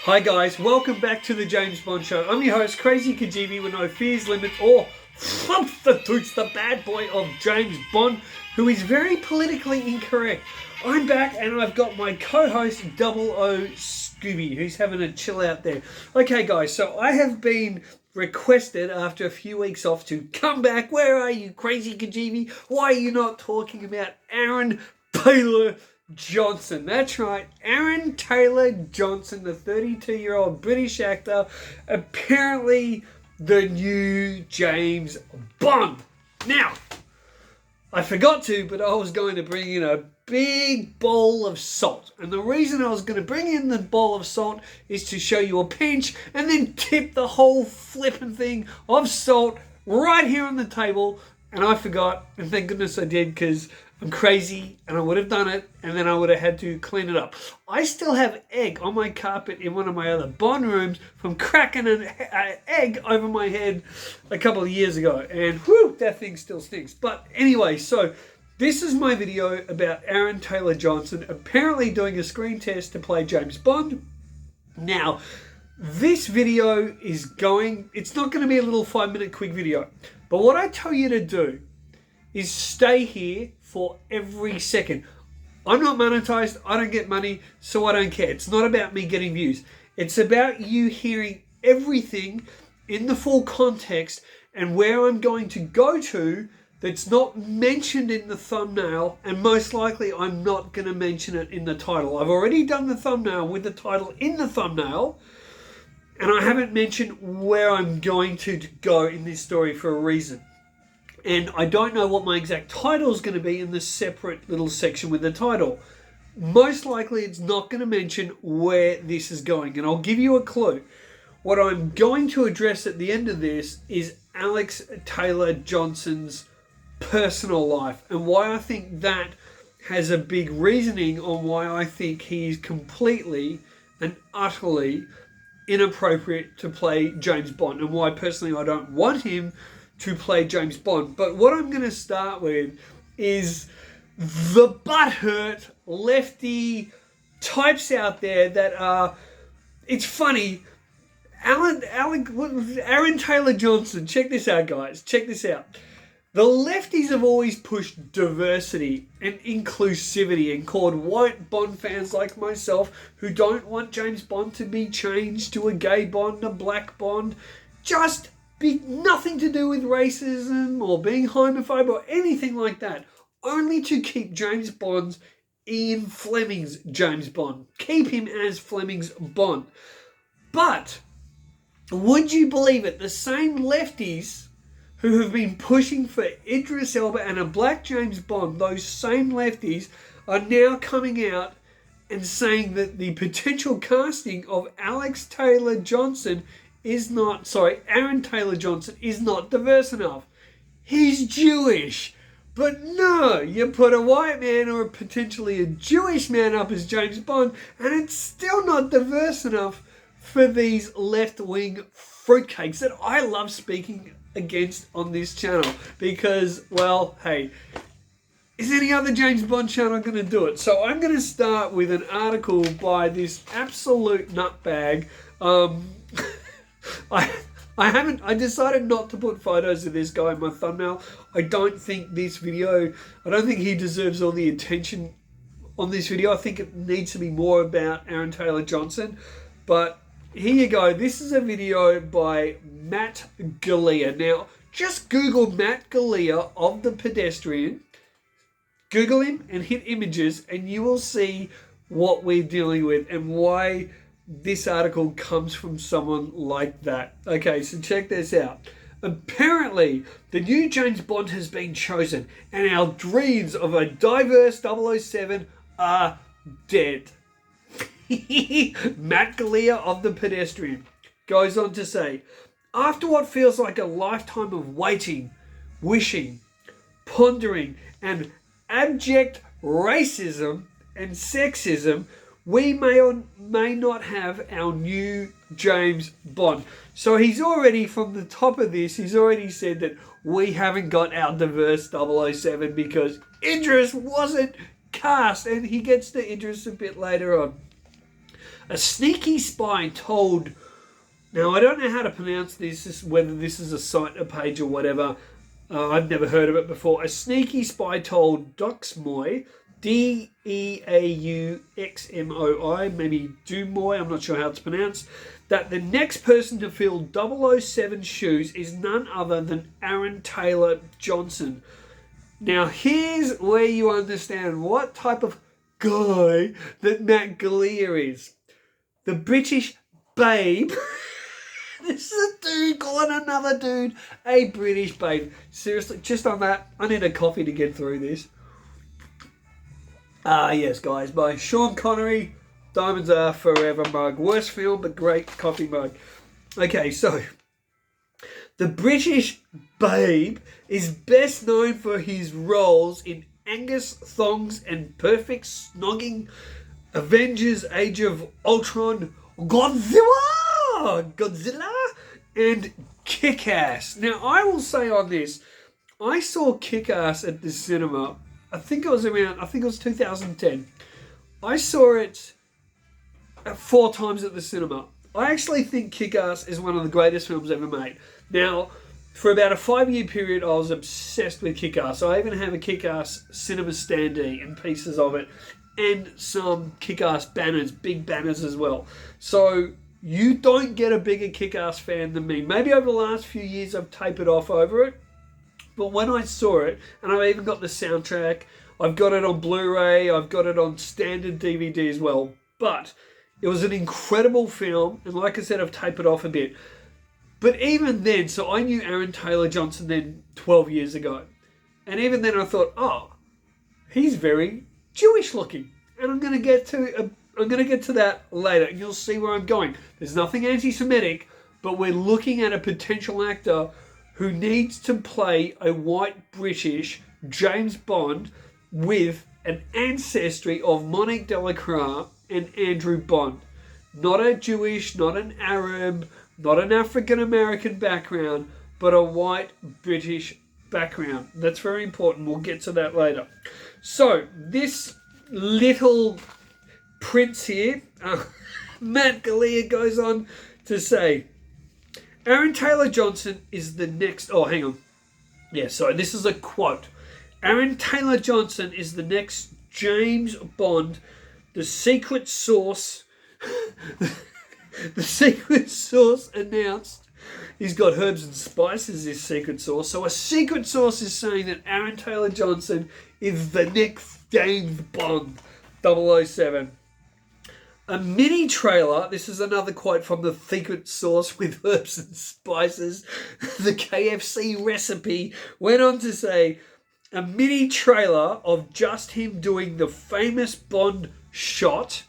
Hi guys, welcome back to the James Bond Show. I'm your host, Krazy Kajeevie with no fears, limits, or substitutes, the bad boy of James Bond, who is very politically incorrect. I'm back and I've got my co-host, Double O Scooby, who's having a chill out there. Okay guys, so I have been requested after a few weeks off to come back. Where are you, Krazy Kajeevie? Why are you not talking about Aaron Taylor Johnson? That's right, Aaron Taylor Johnson, the 32-year-old British actor, apparently the new James Bond. Now, I forgot to, but I was going to bring in a big bowl of salt. And the reason I was going to bring in the bowl of salt is to show you a pinch and then tip the whole flipping thing of salt right here on the table. And I forgot, and thank goodness I did, because I'm crazy and I would have done it and then I would have had to clean it up. I still have egg on my carpet in one of my other Bond rooms from cracking an egg over my head a couple of years ago. And whew, that thing still stinks. But anyway, so this is my video about Aaron Taylor Johnson apparently doing a screen test to play James Bond. Now, this video is it's not going to be a little 5-minute quick video. But what I tell you to do is stay here for every second. I'm not monetized, I don't get money, so I don't care. It's not about me getting views. It's about you hearing everything in the full context and where I'm going to go to that's not mentioned in the thumbnail, and most likely I'm not going to mention it in the title. I've already done the thumbnail with the title in the thumbnail, and I haven't mentioned where I'm going to go in this story for a reason. And I don't know what my exact title is going to be in this separate little section with the title. Most likely it's not going to mention where this is going. And I'll give you a clue. What I'm going to address at the end of this is Alex Taylor Johnson's personal life and why I think that has a big reasoning on why I think he's completely and utterly inappropriate to play James Bond, and why personally I don't want him to play James Bond. But what I'm going to start with is the butthurt lefty types out there that are, it's funny, Aaron Taylor Johnson, check this out guys, check this out. The lefties have always pushed diversity and inclusivity and called white Bond fans like myself who don't want James Bond to be changed to a gay Bond, a black Bond, just nothing to do with racism or being homophobe or anything like that. Only to keep James Bond's Ian Fleming's James Bond. Keep him as Fleming's Bond. But, would you believe it, the same lefties who have been pushing for Idris Elba and a black James Bond, those same lefties are now coming out and saying that the potential casting of Aaron Taylor Johnson is not diverse enough. He's Jewish. But no, you put a white man or potentially a Jewish man up as James Bond and it's still not diverse enough for these left-wing fruitcakes that I love speaking against on this channel. Because, well, hey, is any other James Bond channel going to do it? So I'm going to start with an article by this absolute nutbag. I decided not to put photos of this guy in my thumbnail. I don't think he deserves all the attention on this video. I think it needs to be more about Aaron Taylor Johnson. But here you go. This is a video by Matt Galea. Now, just Google Matt Galea of The Pedestrian. Google him and hit images and you will see what we're dealing with and why this article comes from someone like that. Okay, so check this out. Apparently, the new James Bond has been chosen and our dreams of a diverse 007 are dead. Matt Galea of The Pedestrian goes on to say, after what feels like a lifetime of waiting, wishing, pondering, and abject racism and sexism, we may or may not have our new James Bond. So he's already, from the top of this, he's already said that we haven't got our diverse 007 because Idris wasn't cast, and he gets to Idris a bit later on. A sneaky spy told... Now, I don't know how to pronounce this, whether this is a site, a page, or whatever. I've never heard of it before. A sneaky spy told Duxmoy, Deauxmoi, maybe Dumoy, I'm not sure how it's pronounced, that the next person to fill 007's shoes is none other than Aaron Taylor Johnson. Now, here's where you understand what type of guy that Matt Galea is. The British babe... This is a dude calling another dude a British babe. Seriously, just on that, I need a coffee to get through this. Yes, guys, by Sean Connery, Diamonds Are Forever mug. Worst film, but great coffee mug. Okay, so, the British babe is best known for his roles in Angus Thongs and Perfect Snogging, Avengers Age of Ultron, Godzilla and Kick-Ass. Now, I will say on this, I saw Kick-Ass at the cinema. I think it was 2010. I saw it 4 times at the cinema. I actually think Kick-Ass is one of the greatest films ever made. Now, for about a 5-year period, I was obsessed with Kick-Ass. I even have a Kick-Ass cinema standee and pieces of it, and some Kick-Ass banners, big banners as well. So... you don't get a bigger Kick-Ass fan than me. Maybe over the last few years I've tapered off over it. But when I saw it, and I've even got the soundtrack, I've got it on Blu-ray, I've got it on standard DVD as well. But it was an incredible film, and like I said, I've tapered off a bit. But even then, so I knew Aaron Taylor Johnson then 12 years ago. And even then I thought, oh, he's very Jewish looking. And I'm going to get to that later, and you'll see where I'm going. There's nothing anti-Semitic, but we're looking at a potential actor who needs to play a white British James Bond with an ancestry of Monique Delacroix and Andrew Bond. Not a Jewish, not an Arab, not an African-American background, but a white British background. That's very important. We'll get to that later. So, this little... prince here, Matt Galea goes on to say, Aaron Taylor Johnson is the next... Oh, hang on. Yeah, sorry, this is a quote. Aaron Taylor Johnson is the next James Bond. The secret source... the secret source announced he's got herbs and spices, this secret source. So a secret source is saying that Aaron Taylor Johnson is the next James Bond 007. A mini trailer, this is another quote from the secret source with herbs and spices, the KFC recipe, went on to say, a mini trailer of just him doing the famous Bond shot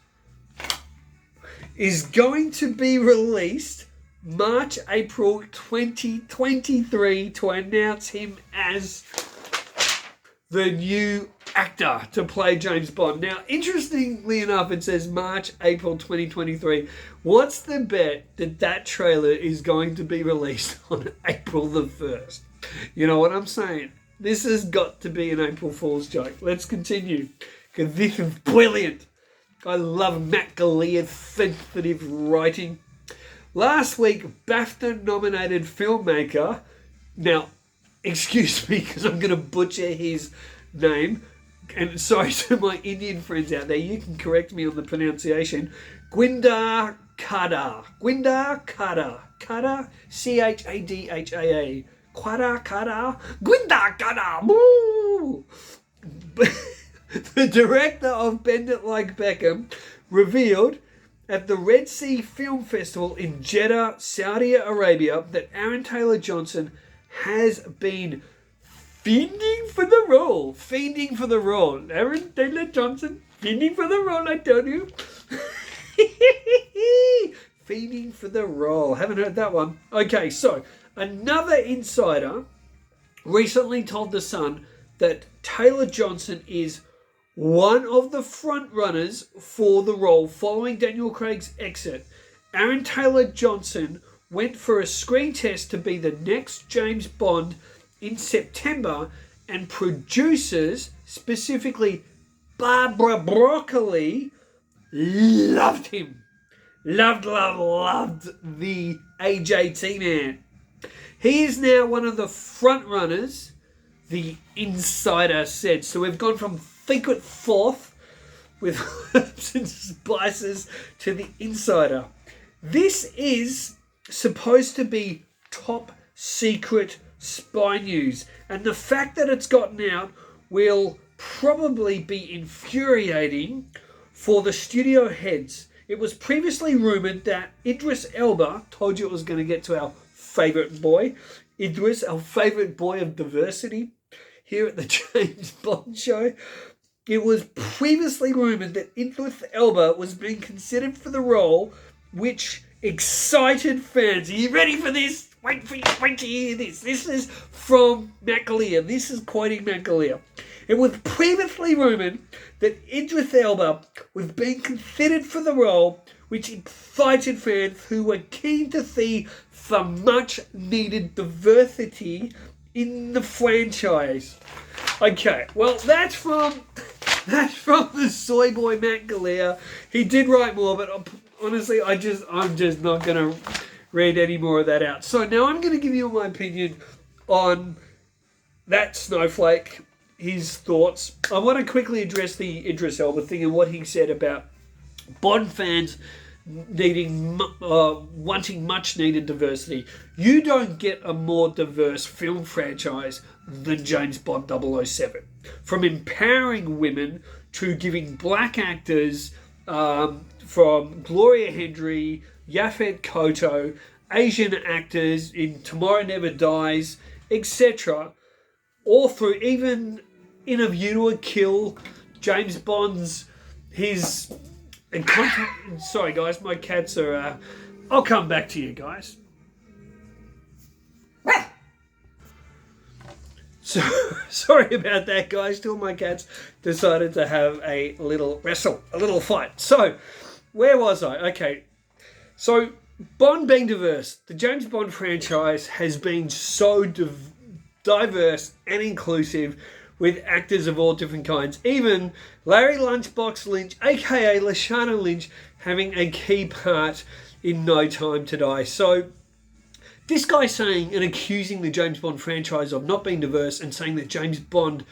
is going to be released March, April 2023 to announce him as the new actor to play James Bond. Now, interestingly enough, it says March, April 2023. What's the bet that that trailer is going to be released on April the 1st? You know what I'm saying? This has got to be an April Fool's joke. Let's continue, because this is brilliant. I love Matt Galea's sensitive writing. Last week, BAFTA-nominated filmmaker... Now, excuse me, because I'm going to butcher his name. And sorry to my Indian friends out there, you can correct me on the pronunciation. Gurinder Chadha. Gurinder Chadha. Chadha? C-H-A-D-H-A-A. Chadha. Gurinder Chadha. Woo! The director of Bend It Like Beckham revealed at the Red Sea Film Festival in Jeddah, Saudi Arabia, that Aaron Taylor Johnson has been fiending for the role. Fiending for the role. Aaron Taylor Johnson, fiending for the role, I tell you. Fiending for the role. Haven't heard that one. Okay, so another insider recently told The Sun that Taylor Johnson is one of the front runners for the role following Daniel Craig's exit. Aaron Taylor Johnson went for a screen test to be the next James Bond in September, and producers, specifically Barbara Broccoli, loved him. loved the AJT man. He is now one of the front runners, the insider said. So we've gone from secret fourth with herbs and spices to the insider. This is supposed to be top secret spy news. And the fact that it's gotten out will probably be infuriating for the studio heads. It was previously rumoured that Idris Elba, told you it was going to get to our favourite boy, Idris, our favourite boy of diversity here at the James Bond show. It was previously rumoured that Idris Elba was being considered for the role, which excited fans. Are you ready for this? Wait to hear this. This is from Matt Galea. This is quoting Matt Galea. It was previously rumoured that Idris Elba was being considered for the role, which excited fans who were keen to see some much-needed diversity in the franchise. Okay, well, that's from the soy boy Matt Galea. He did write more, but honestly, I'm just not going to read any more of that out. So now I'm going to give you my opinion on that snowflake, his thoughts. I want to quickly address the Idris Elba thing and what he said about Bond fans wanting much needed diversity. You don't get a more diverse film franchise than James Bond 007. From empowering women to giving black actors, from Gloria Hendry, Yaphet Kotto, Asian actors in Tomorrow Never Dies, etc. All through, even in A View to a Kill, James Bond's, sorry guys, my cats are, I'll come back to you guys. So, sorry about that, guys. Two of my cats decided to have a little wrestle, a little fight. So, where was I? Okay, so Bond being diverse. The James Bond franchise has been so diverse and inclusive with actors of all different kinds. Even Larry Lunchbox Lynch, aka Lashana Lynch, having a key part in No Time to Die. So this guy saying and accusing the James Bond franchise of not being diverse and saying that James Bond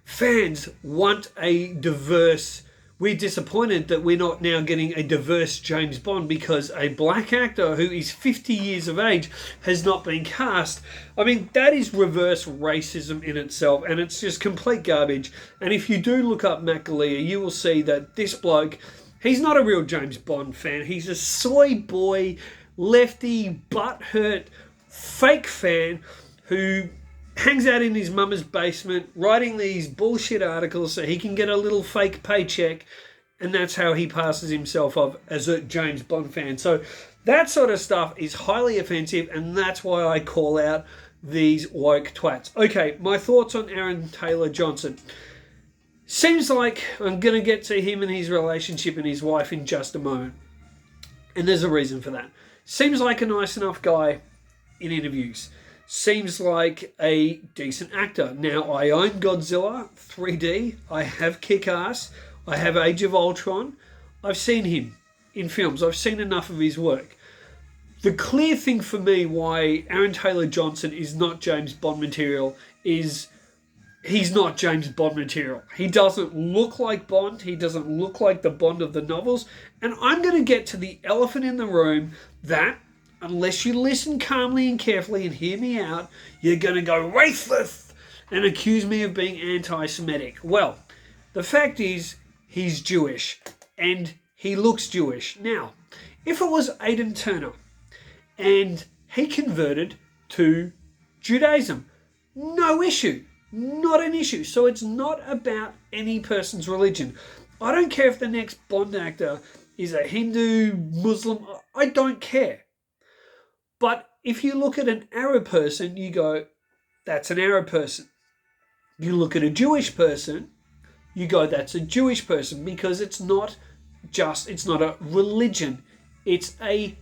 fans want a diverse... We're disappointed that we're not now getting a diverse James Bond because a black actor who is 50 years of age has not been cast. I mean, that is reverse racism in itself, and it's just complete garbage. And if you do look up Matt Galea, you will see that this bloke, he's not a real James Bond fan. He's a soy boy, lefty, butthurt, fake fan who hangs out in his mama's basement writing these bullshit articles so he can get a little fake paycheck, and that's how he passes himself off as a James Bond fan. So that sort of stuff is highly offensive, and that's why I call out these woke twats. Okay, my thoughts on Aaron Taylor Johnson. Seems like I'm going to get to him and his relationship and his wife in just a moment. And there's a reason for that. Seems like a nice enough guy in interviews. Seems like a decent actor. Now, I own Godzilla 3D. I have Kick-Ass. I have Age of Ultron. I've seen him in films. I've seen enough of his work. The clear thing for me why Aaron Taylor Johnson is not James Bond material is he's not James Bond material. He doesn't look like Bond. He doesn't look like the Bond of the novels. And I'm going to get to the elephant in the room that, unless you listen calmly and carefully and hear me out, you're going to go racist and accuse me of being anti-Semitic. Well, the fact is, he's Jewish and he looks Jewish. Now, if it was Aidan Turner and he converted to Judaism, no issue, not an issue. So it's not about any person's religion. I don't care if the next Bond actor is a Hindu, Muslim, I don't care. But if you look at an Arab person, you go, that's an Arab person. You look at a Jewish person, you go, that's a Jewish person, because it's not a religion. It's a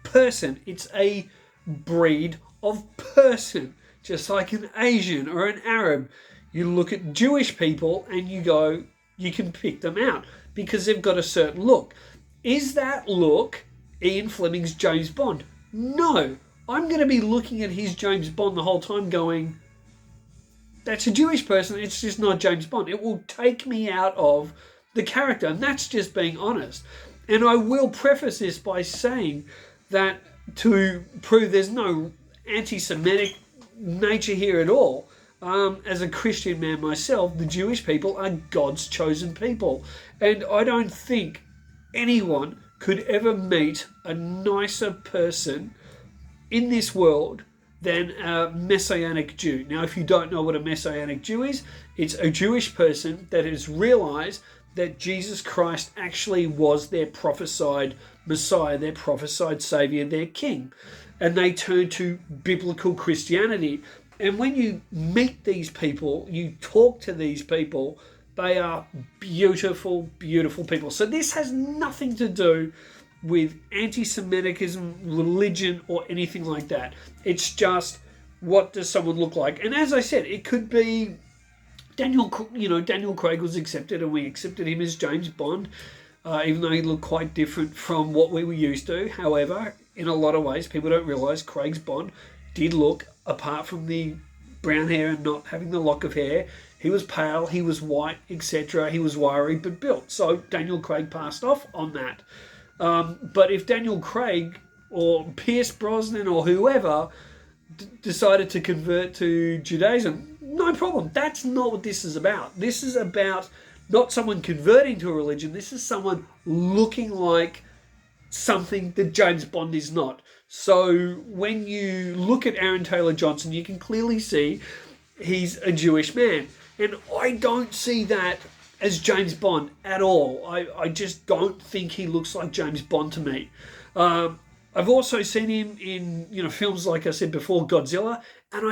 person. It's a breed of person. Just like an Asian or an Arab. You look at Jewish people and you go, you can pick them out because they've got a certain look. Is that look Ian Fleming's James Bond. No, I'm going to be looking at his James Bond the whole time going, that's a Jewish person, it's just not James Bond. It will take me out of the character, and that's just being honest. And I will preface this by saying that to prove there's no anti-Semitic nature here at all, as a Christian man myself, the Jewish people are God's chosen people. And I don't think anyone could ever meet a nicer person in this world than a Messianic Jew. Now, if you don't know what a Messianic Jew is, it's a Jewish person that has realized that Jesus Christ actually was their prophesied Messiah, their prophesied Savior, their King. And they turn to biblical Christianity. And when you meet these people, you talk to these people, they are beautiful, beautiful people. So this has nothing to do with anti-Semitism, religion, or anything like that. It's just, what does someone look like? And as I said, it could be Daniel Craig was accepted, and we accepted him as James Bond, even though he looked quite different from what we were used to. However, in a lot of ways, people don't realise Craig's Bond did look, apart from the brown hair and not having the lock of hair, he was pale, he was white, etc. He was wiry but built. So Daniel Craig passed off on that. But if Daniel Craig or Pierce Brosnan or whoever decided to convert to Judaism, no problem. That's not what this is about. This is about not someone converting to a religion. This is someone looking like something that James Bond is not. So when you look at Aaron Taylor Johnson, you can clearly see he's a Jewish man. And I don't see that as James Bond at all. I just don't think he looks like James Bond to me. I've also seen him in films, like I said before, Godzilla, and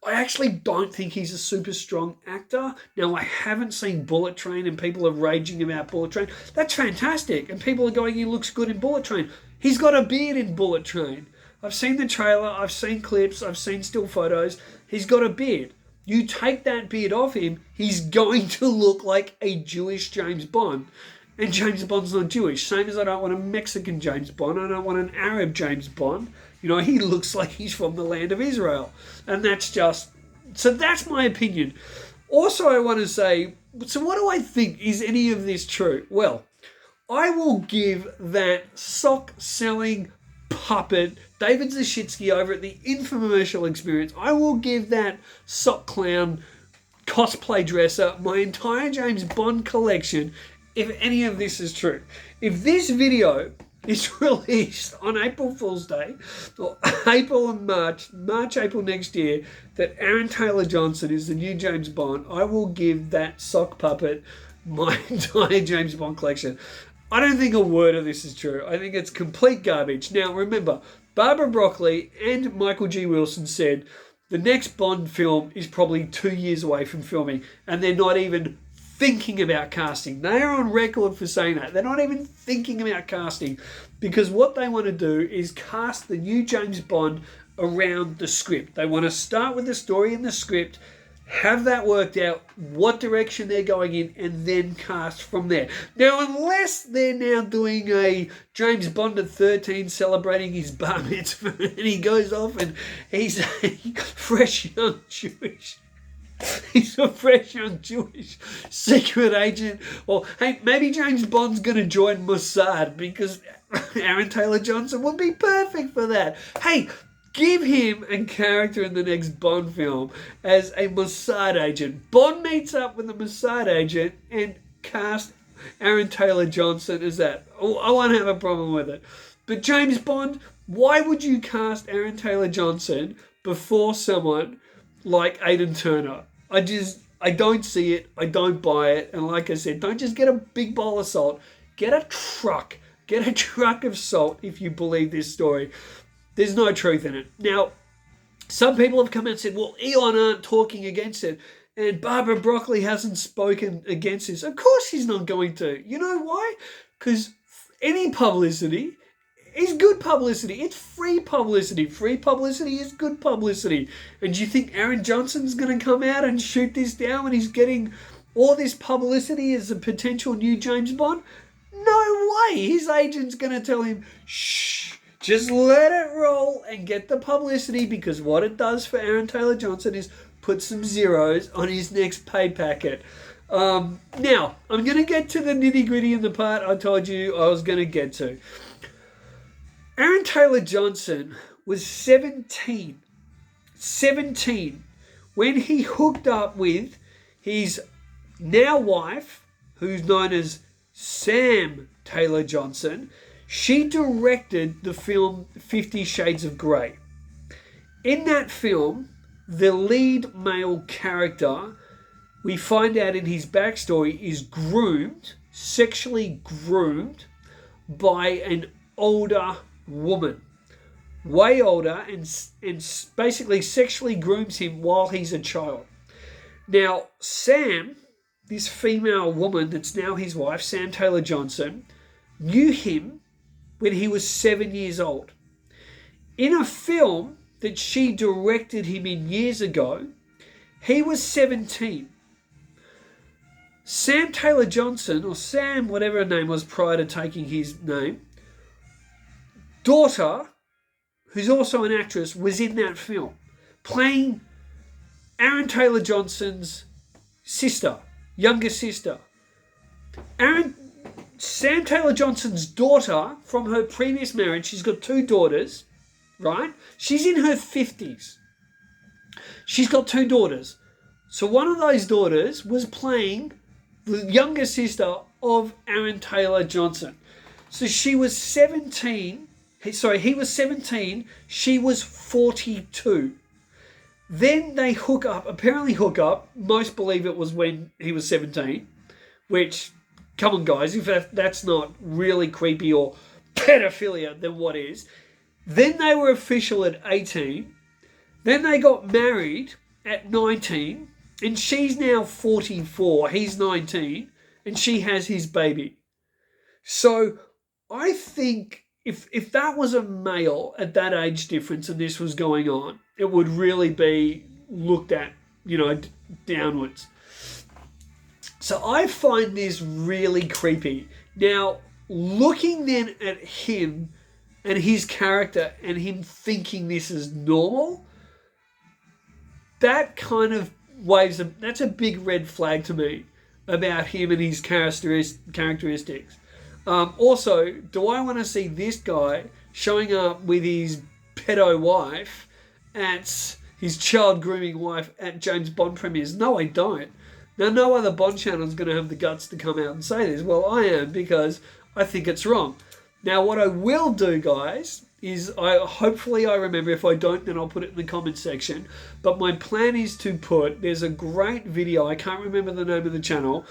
I actually don't think he's a super strong actor. Now, I haven't seen Bullet Train, and people are raging about Bullet Train. That's fantastic, and people are going, he looks good in Bullet Train. He's got a beard in Bullet Train. I've seen the trailer, I've seen clips, I've seen still photos. He's got a beard. You take that beard off him, he's going to look like a Jewish James Bond. And James Bond's not Jewish. Same as I don't want a Mexican James Bond. I don't want an Arab James Bond. He looks like he's from the land of Israel. And that's my opinion. Also, I want to say, so what do I think? Is any of this true? Well, I will give that sock-selling puppet, David Zashitsky, over at the Infomercial Experience, I will give that sock clown cosplay dresser my entire James Bond collection if any of this is true. If this video is released on April Fool's Day, or April and March, April next year, that Aaron Taylor Johnson is the new James Bond, I will give that sock puppet my entire James Bond collection. I don't think a word of this is true. I think it's complete garbage. Now, remember, Barbara Broccoli and Michael G. Wilson said the next Bond film is probably 2 years away from filming, and they're not even thinking about casting. They are on record for saying that. They're not even thinking about casting, because what they want to do is cast the new James Bond around the script. They want to start with the story in the script, have that worked out, what direction they're going in, and then cast from there. Now, unless they're now doing a James Bond at 13 celebrating his bar mitzvah, and he goes off and he's a fresh young Jewish secret agent, or hey, maybe James Bond's going to join Mossad, because Aaron Taylor Johnson would be perfect for that. Hey, give him a character in the next Bond film as a Mossad agent. Bond meets up with a Mossad agent and cast Aaron Taylor Johnson as that. Oh, I won't have a problem with it. But James Bond, why would you cast Aaron Taylor Johnson before someone like Aidan Turner? I don't see it. I don't buy it. And like I said, don't just get a big bowl of salt. Get a truck. Get a truck of salt if you believe this story. There's no truth in it. Now, some people have come out and said, well, Eon aren't talking against it, and Barbara Broccoli hasn't spoken against this. Of course he's not going to. You know why? Because any publicity is good publicity. It's free publicity. Free publicity is good publicity. And do you think Aaron Johnson's going to come out and shoot this down when he's getting all this publicity as a potential new James Bond? No way his agent's going to tell him, shh, just let it roll and get the publicity, because what it does for Aaron Taylor-Johnson is put some zeros on his next pay packet. Now, I'm going to get to the nitty-gritty in the part I told you I was going to get to. Aaron Taylor-Johnson was 17 when he hooked up with his now wife, who's known as Sam Taylor-Johnson. She directed the film 50 Shades of Grey. In that film, the lead male character, we find out in his backstory, is sexually groomed by an older woman. Way older, and basically sexually grooms him while he's a child. Now, Sam, this female woman that's now his wife, Sam Taylor-Johnson, knew him when he was 7 years old. In a film that she directed him in years ago, he was 17. Sam Taylor-Johnson, or Sam, whatever her name was prior to taking his name, daughter, who's also an actress, was in that film, playing Aaron Taylor-Johnson's sister, younger sister. Sam Taylor-Johnson's daughter from her previous marriage, she's got 2 daughters, right? She's in her 50s. She's got 2 daughters. So one of those daughters was playing the younger sister of Aaron Taylor-Johnson. So she was 17. He was 17. She was 42. Then they apparently hook up. Most believe it was when he was 17, which, come on guys, if that's not really creepy or pedophilia, then what is? Then they were official at 18. Then they got married at 19, and she's now 44. He's 19, and she has his baby. So I think if that was a male at that age difference and this was going on, it would really be looked at, downwards. So I find this really creepy. Now, looking then at him and his character and him thinking this is normal, that kind of that's a big red flag to me about him and his characteristics. Also, do I want to see this guy showing up with his pedo wife his child grooming wife at James Bond premieres? No, I don't. Now, no other Bond channel is going to have the guts to come out and say this. Well, I am, because I think it's wrong. Now, what I will do, guys, is hopefully I remember. If I don't, then I'll put it in the comments section. But my plan is to there's a great video, I can't remember the name of the channel,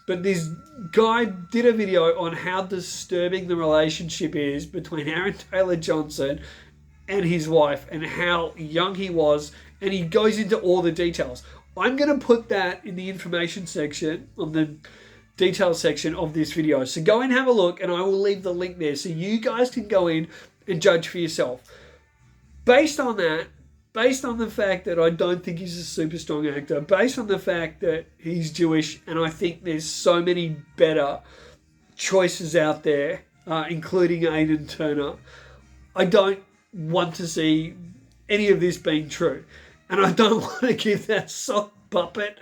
but this guy did a video on how disturbing the relationship is between Aaron Taylor-Johnson and his wife, and how young he was, and he goes into all the details. I'm going to put that in the information section, on the details section of this video. So go and have a look, and I will leave the link there so you guys can go in and judge for yourself. Based on that, based on the fact that I don't think he's a super strong actor, based on the fact that he's Jewish, and I think there's so many better choices out there, including Aidan Turner, I don't want to see any of this being true. And I don't want to give that sock puppet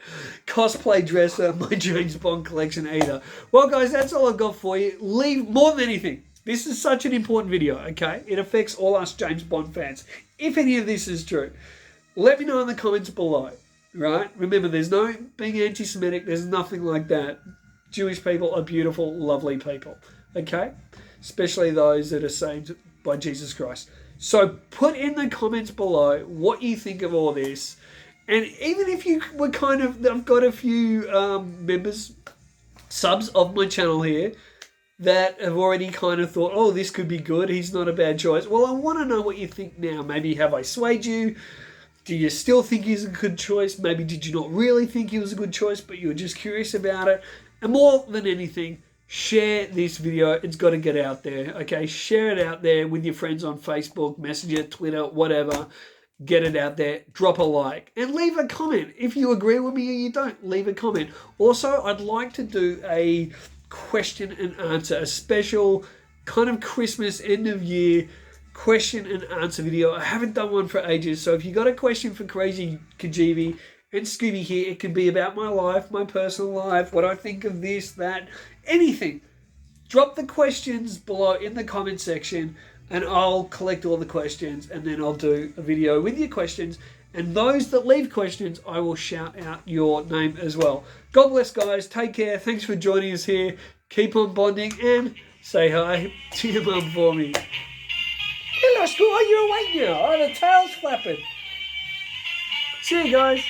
cosplay dresser my James Bond collection either. Well, guys, that's all I've got for you. More than anything, this is such an important video, okay? It affects all us James Bond fans. If any of this is true, let me know in the comments below, right? Remember, there's no being anti-Semitic. There's nothing like that. Jewish people are beautiful, lovely people, okay? Especially those that are saved by Jesus Christ. So put in the comments below what you think of all this. And even if you were I've got a few subs of my channel here that have already kind of thought, oh, this could be good, he's not a bad choice. Well, I want to know what you think now. Maybe have I swayed you? Do you still think he's a good choice? Maybe did you not really think he was a good choice, but you were just curious about it? And more than anything, share this video. It's got to get out there, okay? Share it out there with your friends on Facebook, Messenger, Twitter, whatever. Get it out there. Drop a like and leave a comment. If you agree with me or you don't, leave a comment. Also, I'd like to do a question and answer, a special kind of Christmas end of year question and answer video. I haven't done one for ages, so if you got a question for Krazy Kajeevie and Scooby here, it could be about my life, my personal life, what I think of this, that, anything. Drop the questions below in the comment section and I'll collect all the questions and then I'll do a video with your questions. And those that leave questions, I will shout out your name as well. God bless, guys. Take care. Thanks for joining us here. Keep on bonding and say hi to your mum for me. Hello, school. Oh, you're awake now. Oh, the tail's flapping. See you, guys.